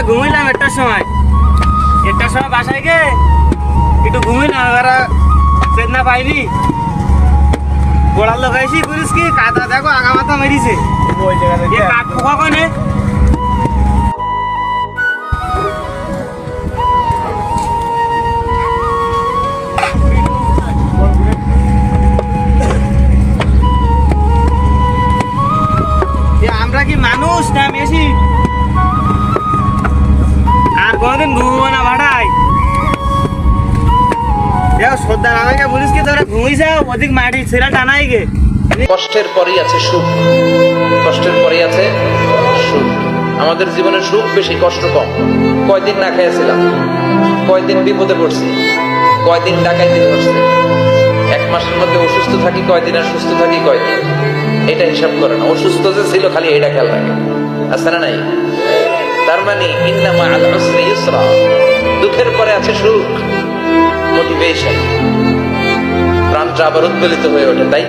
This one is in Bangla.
ঘুমাইলাম একটার সময় বাসায় গে একটু ঘুমাইলাম, এবার চেতনা পাইনি। গোড়ার লোকাইছি করিস কি কাদা দেখো আগা মাথা মেরিছে। ওই জায়গাতে কাঠ পোকা কনে আমরা কি মানুষ না বেশি? আর কোনদিন ঘুমবো না ভাড়াই। শ্রদ্ধা আমাকে বলিস কি তোরা ঘুমিয়েছে অধিক মাটি ছেড়া টানাই গে। কষ্টের পরেই আছে সুখ, কষ্টের পরেই আছে সুখ। আমাদের জীবনে সুখ বেশি, কষ্ট কম। কয়দিন না খেয়েছিলাম, কয়দিন বিপদে পড়ছি, কয়দিন ডাকাইতে পড়ছে, এক মাসের মধ্যে অসুস্থ থাকি কয়দিন আর সুস্থ থাকি কয়দিন, এটা হিসাব করে না। অসুস্থ যে ছিল খালি এটা খেয়াল রাখে, আছে না নাই? তার মানে ইন্না মা'আল উসরি ইউসরা, দুঃখের পরে আছে সুখ, মোটিভেশন, প্রাণটা আবার উদ্বেলিত হয়ে ওঠে। তাই